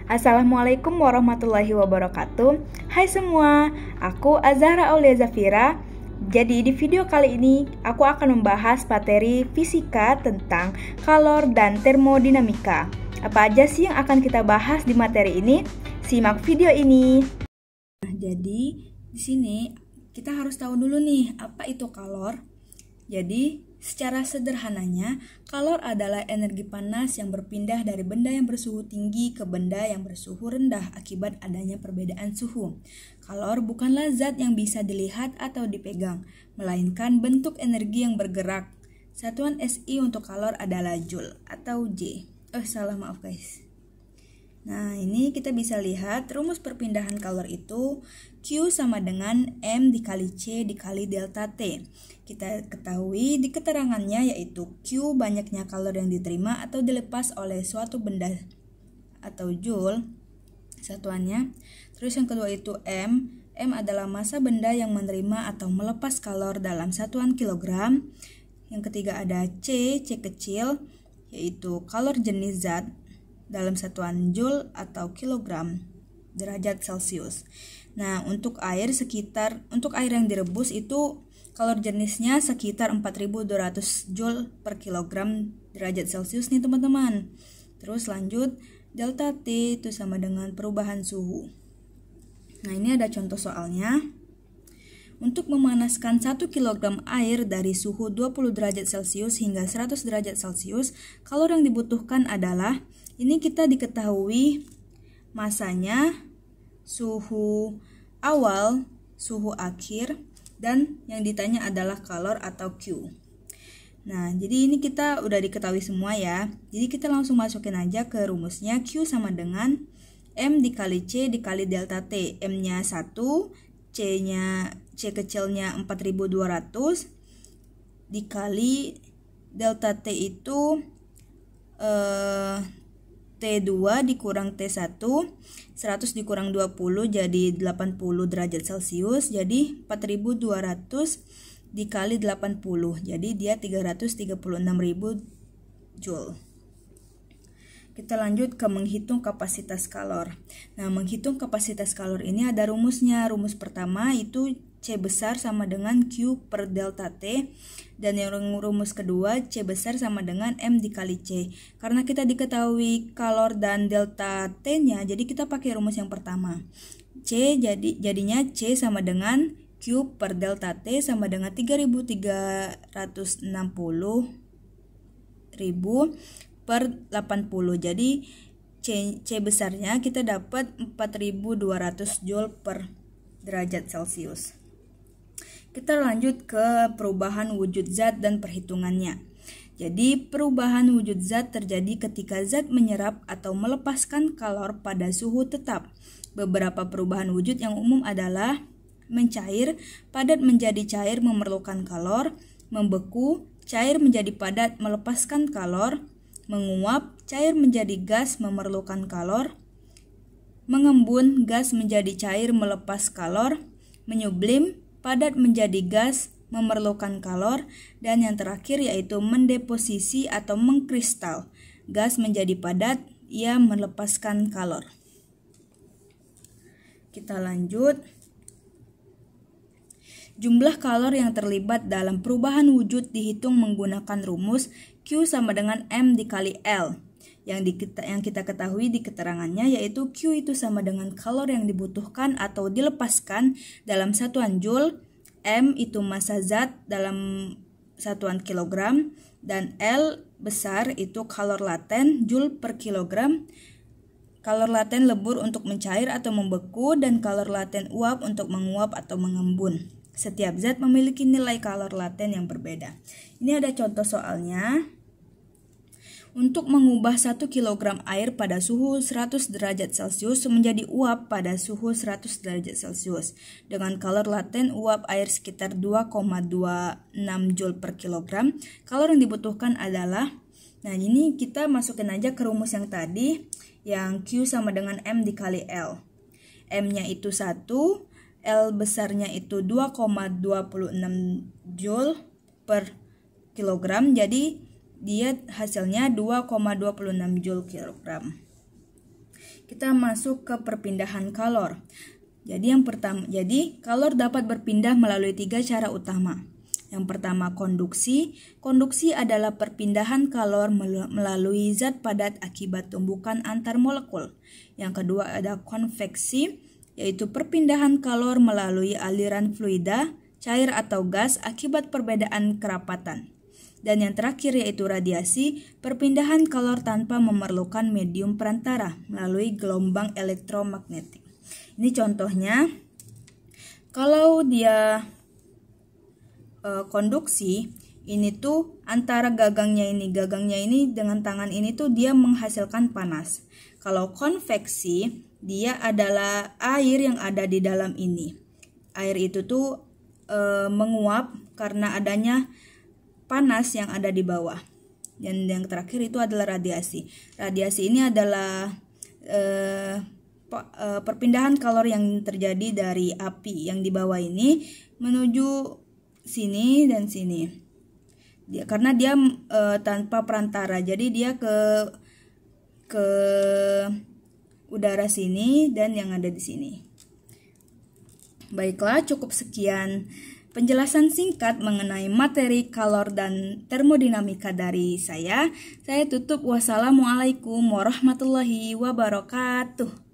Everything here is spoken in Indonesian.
Assalamualaikum warahmatullahi wabarakatuh. Hai semua, aku Azahra Aulia Zafira. Jadi di video kali ini aku akan membahas materi fisika tentang kalor dan termodinamika. Apa aja sih yang akan kita bahas di materi ini? Simak video ini. Jadi di sini kita harus tahu dulu nih apa itu kalor. Jadi, secara sederhananya, kalor adalah energi panas yang berpindah dari benda yang bersuhu tinggi ke benda yang bersuhu rendah akibat adanya perbedaan suhu. Kalor bukanlah zat yang bisa dilihat atau dipegang, melainkan bentuk energi yang bergerak. Satuan SI untuk kalor adalah Joule atau J. Maaf guys. Nah, ini kita bisa lihat rumus perpindahan kalor itu Q sama dengan M dikali C dikali delta T. Kita ketahui di keterangannya yaitu Q banyaknya kalor yang diterima atau dilepas oleh suatu benda atau Joule satuannya. Terus yang kedua itu M. M adalah massa benda yang menerima atau melepas kalor dalam satuan kilogram. Yang ketiga ada C kecil yaitu kalor jenis zat dalam satuan Joule atau kilogram derajat Celcius. Nah, untuk air yang direbus itu kalor jenisnya sekitar 4200 Joule per kilogram derajat Celcius nih teman-teman. Terus lanjut, delta T itu sama dengan perubahan suhu. Nah, ini ada contoh soalnya. Untuk memanaskan 1 kg air dari suhu 20 derajat Celcius hingga 100 derajat Celcius, kalor yang dibutuhkan adalah, ini kita diketahui masanya, suhu awal, suhu akhir, dan yang ditanya adalah kalor atau Q. Nah, jadi ini kita udah diketahui semua ya. Jadi kita langsung masukin aja ke rumusnya. Q sama dengan M dikali C dikali delta T. M-nya 1, C kecilnya 4200 dikali delta T itu T2 dikurang T1, 100 dikurang 20 jadi 80 derajat Celcius, jadi 4200 dikali 80, jadi dia 336.000 Joule. Kita lanjut ke menghitung kapasitas kalor. Nah, menghitung kapasitas kalor ini ada rumusnya. Rumus pertama itu C besar sama dengan Q per delta T. Dan yang rumus kedua C besar sama dengan M dikali C. Karena kita diketahui kalor dan delta T-nya, jadi kita pakai rumus yang pertama. Jadinya C sama dengan Q per delta T sama dengan 3360.000 per 80. Jadi C besarnya kita dapat 4200 Joule per derajat Celcius. Kita lanjut ke perubahan wujud zat dan perhitungannya. Jadi perubahan wujud zat terjadi ketika zat menyerap atau melepaskan kalor pada suhu tetap. Beberapa perubahan wujud yang umum adalah mencair, padat menjadi cair memerlukan kalor, membeku, cair menjadi padat melepaskan kalor, menguap, cair menjadi gas memerlukan kalor, mengembun, gas menjadi cair melepas kalor, menyublim, padat menjadi gas memerlukan kalor, dan yang terakhir yaitu mendeposisi atau mengkristal, gas menjadi padat, ia melepaskan kalor. Kita lanjut. Jumlah kalor yang terlibat dalam perubahan wujud dihitung menggunakan rumus Q sama dengan M dikali L. Yang kita ketahui di keterangannya yaitu Q itu sama dengan kalor yang dibutuhkan atau dilepaskan dalam satuan Joule, M itu massa zat dalam satuan kilogram, dan L besar itu kalor laten Joule per kilogram. Kalor laten lebur untuk mencair atau membeku, dan kalor laten uap untuk menguap atau mengembun. Setiap zat memiliki nilai kalor laten yang berbeda. Ini ada contoh soalnya. Untuk mengubah 1 kg air pada suhu 100 derajat Celcius menjadi uap pada suhu 100 derajat Celcius. Dengan kalor laten uap air sekitar 2,26 Joule per kilogram. Kalor yang dibutuhkan adalah, nah ini kita masukin aja ke rumus yang tadi, yang Q sama dengan M dikali L. M-nya itu 1, L besarnya itu 2,26 Joule per kilogram, jadi dia hasilnya 2,26 Joule kilogram. kita masuk ke perpindahan kalor. Jadi kalor dapat berpindah melalui 3 cara utama. Yang pertama, konduksi. Konduksi adalah perpindahan kalor melalui zat padat akibat tumbukan antar molekul. Yang kedua ada konveksi, yaitu perpindahan kalor melalui aliran fluida, cair atau gas akibat perbedaan kerapatan. Dan yang terakhir yaitu radiasi, perpindahan kalor tanpa memerlukan medium perantara melalui gelombang elektromagnetik. Ini contohnya, kalau dia konduksi, ini tuh antara gagangnya ini dengan tangan ini tuh dia menghasilkan panas. Kalau konveksi, dia adalah air yang ada di dalam ini. Air itu tuh menguap karena adanya panas yang ada di bawah. Dan yang terakhir itu adalah radiasi. Radiasi ini adalah perpindahan kalor yang terjadi dari api yang di bawah ini menuju sini dan sini. Karena dia tanpa perantara, jadi dia ke udara sini dan yang ada di sini. Baiklah, cukup sekian penjelasan singkat mengenai materi, kalor, dan termodinamika dari saya. Saya tutup. Wassalamualaikum warahmatullahi wabarakatuh.